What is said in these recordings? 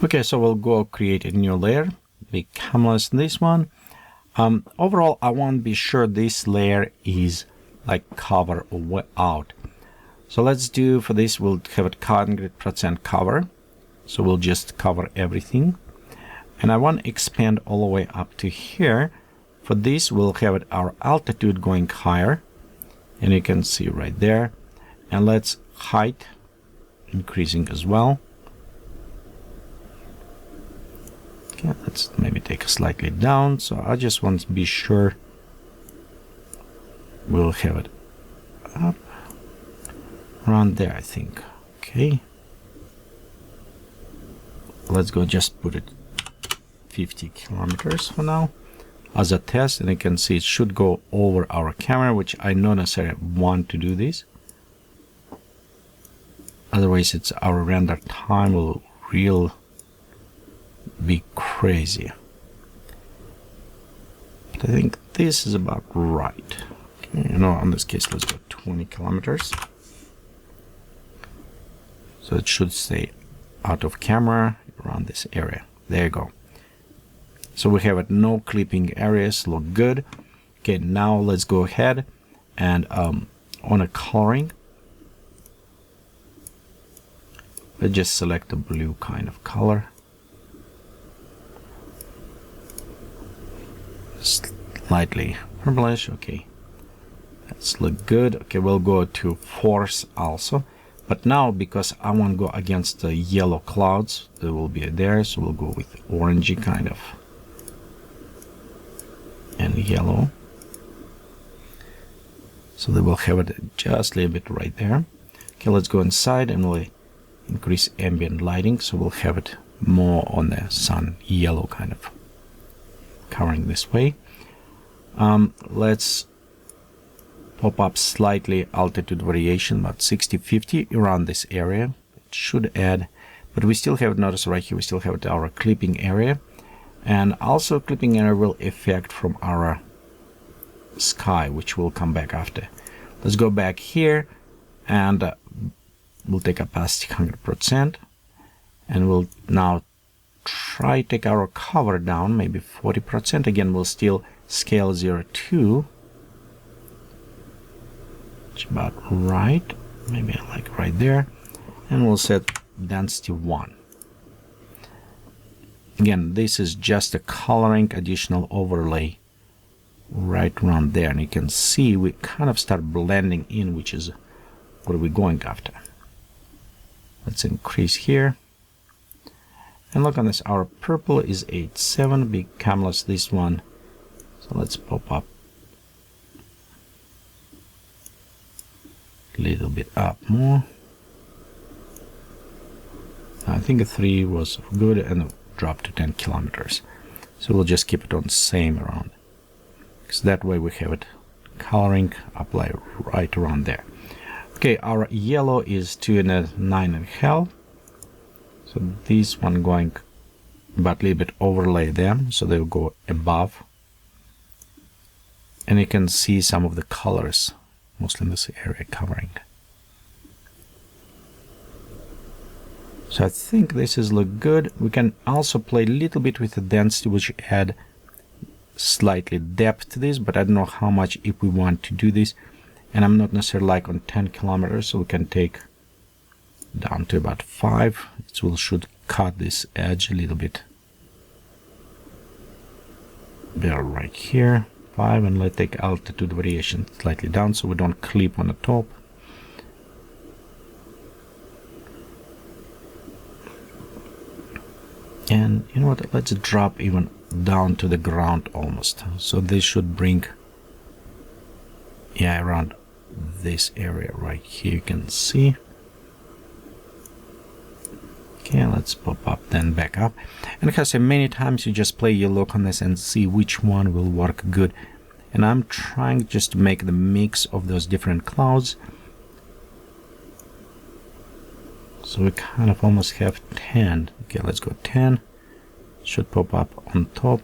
Okay, so we'll go create a new layer. We canvas this one. Overall, I want to be sure this layer is like cover out. So let's do for this, we'll have it 100% cover. So we'll just cover everything. And I want to expand all the way up to here. For this, we'll have it our altitude going higher. And you can see right there. And let's height increasing as well. Okay, let's maybe take it slightly down. So I just want to be sure we'll have it up around there, I think. Okay. Let's go just put it 50 kilometers for now as a test, and you can see it should go over our camera, which I not necessarily want to do this. Otherwise, it's our render time will be crazy. But I think this is about right. Okay, in this case, let's go 20 kilometers. So it should stay out of camera around this area. There you go. So we have it, no clipping areas, look good. Okay, now let's go ahead and on a coloring, let's just select a blue kind of color. Slightly purplish. Okay, that's look good. Okay, we'll go to force also. But now, because I want to go against the yellow clouds, they will be there, so we'll go with orangey kind of and yellow. So they will have it just a little bit right there. Okay, let's go inside and we'll increase ambient lighting, so we'll have it more on the sun yellow kind of covering this way. Let's pop up slightly altitude variation, about 60-50 around this area. It should add, but we still have, notice right here, we still have our clipping area, and also clipping area will affect from our sky, which will come back after. Let's go back here and we'll take opacity 100%, and we'll now try take our cover down maybe 40%. Again, we'll still scale 0 to about right, maybe like right there, and we'll set density 1. Again, this is just a coloring additional overlay right around there, and you can see we kind of start blending in, which is what we're going after. Let's increase here, and look on this, our purple is 8.7, big canvas this one, so let's pop up a little bit up more. I think a 3 was good, and drop to 10 kilometers. So we'll just keep it on same around, because that way we have it coloring apply right around there. Okay, our yellow is 2.9.5. So this one going but a little bit overlay them, so they'll go above, and you can see some of the colors mostly in this area covering. So I think this is look good. We can also play a little bit with the density, which add slightly depth to this, but I don't know how much if we want to do this. And I'm not necessarily like on 10 kilometers, so we can take down to about 5. So we should cut this edge a little bit there right here, 5, and let's take altitude variation slightly down so we don't clip on the top. And you know what, let's drop even down to the ground almost. So this should bring, yeah, around this area right here, you can see. Okay, let's pop up, then back up. And like I said, many times you just play, you look on this and see which one will work good. And I'm trying just to make the mix of those different clouds. So we kind of almost have 10. Okay, let's go 10. Should pop up on top.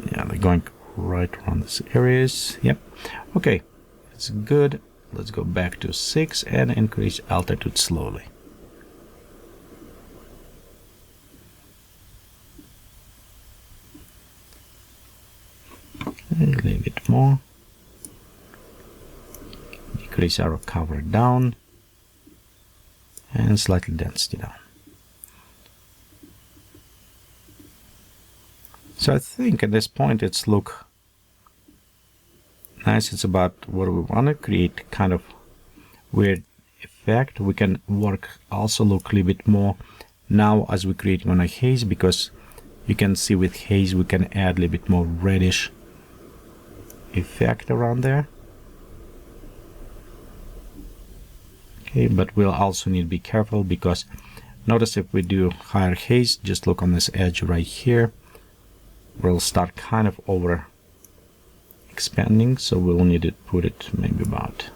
Yeah, they're going right around these areas. Yep. Okay, it's good. Let's go back to 6 and increase altitude slowly. a little bit more. Decrease our cover down and slightly density down. So I think at this point it's look nice. It's about what we want to create, kind of weird effect. We can work also look a little bit more now as we're creating on a haze, because you can see with haze we can add a little bit more reddish effect around there. Okay, but we'll also need to be careful, because notice if we do higher haze, just look on this edge right here, we'll start kind of over expanding, so we'll need to put it maybe about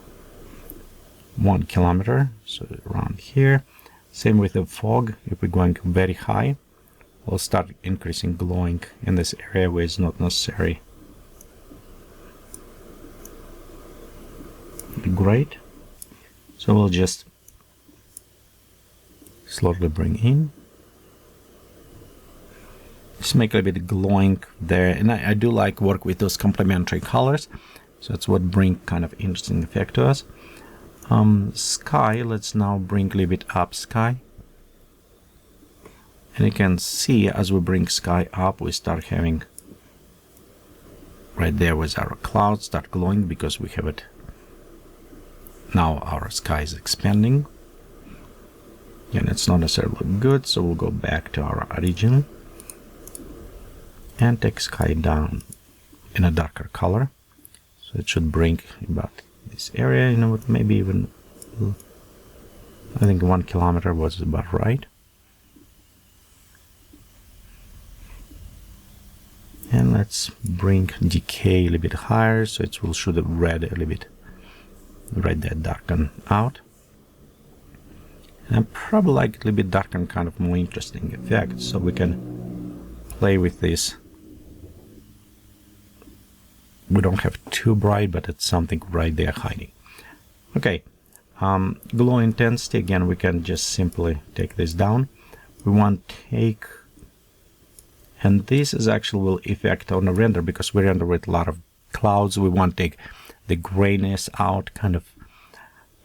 1 kilometer, so around here. Same with the fog. If we're going very high, we'll start increasing glowing in this area where it's not necessary. Great. So we'll just slowly bring in. Just make a little bit glowing there, and I do like work with those complementary colors, so that's what bring kind of interesting effect to us. Sky, let's now bring a little bit up sky, and you can see as we bring sky up, we start having right there with our clouds start glowing, because we have it now. Our sky is expanding, and it's not necessarily good, so we'll go back to our original and take sky down in a darker color, so it should bring about this area, you know, maybe even, I think 1 kilometer was about right. And let's bring decay a little bit higher, so it will show the red a little bit right there, darken out. And I probably like a little bit darken, kind of more interesting effect, so we can play with this. We don't have too bright, but it's something right there hiding. Okay, glow intensity, again, we can just simply take this down. We want to take, and this is actually will affect on the render, because we render with a lot of clouds. We want to take the grayness out, kind of,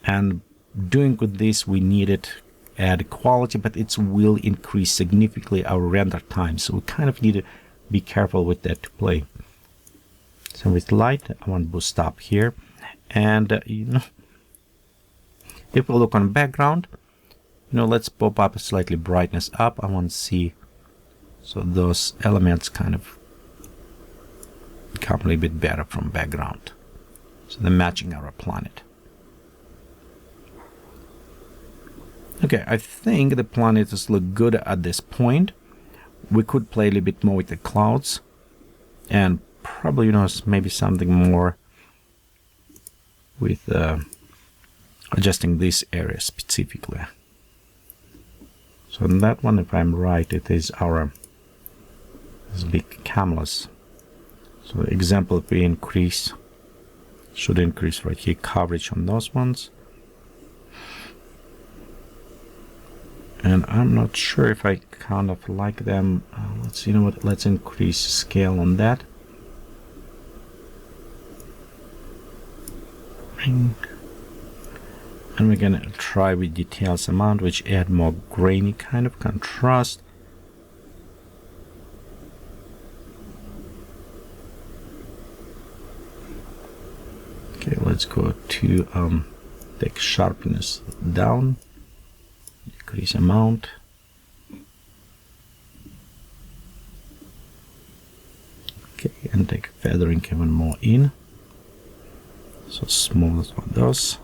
and doing with this we needed add quality, but it will increase significantly our render time, so we kind of need to be careful with that to play. So with light, I want to boost up here, and you know, if we look on background, you know, let's pop up slightly brightness up. I want to see, so those elements kind of become a little bit better from background, so they're matching our planet. Okay, I think the planet is look good at this point. We could play a little bit more with the clouds, and probably, you know, maybe something more with adjusting this area specifically. So in that one, if I'm right, it is our this big cameras. So example, if we increase, should increase right here coverage on those ones. And I'm not sure if I kind of like them. Let's, you know what, let's increase scale on that. And we're gonna try with details amount, which add more grainy kind of contrast. Okay, let's go to take sharpness down, decrease amount. Okay, and take feathering even more in. So smooth on those.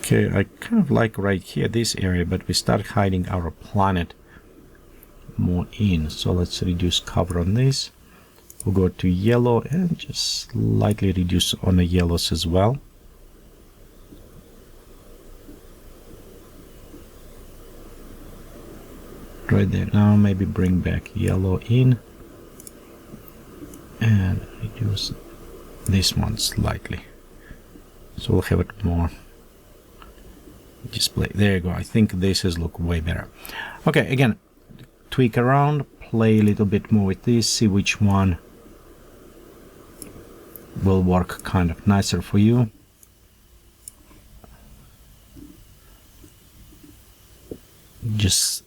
Okay, I kind of like right here this area, but we start hiding our planet more in. So let's reduce cover on this. We'll go to yellow and just slightly reduce on the yellows as well. Right there. Now maybe bring back yellow in and reduce this one slightly, so we'll have it more display. There you go. I think this is look way better. Okay, again, tweak around, play a little bit more with this, see which one will work kind of nicer for you. Just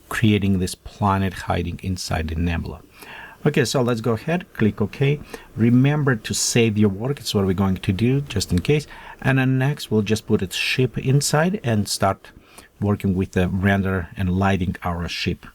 creating this planet hiding inside the nebula. Okay, so let's go ahead, click OK. Remember to save your work. It's what we're going to do just in case. And then next, we'll just put a ship inside and start working with the render and lighting our ship.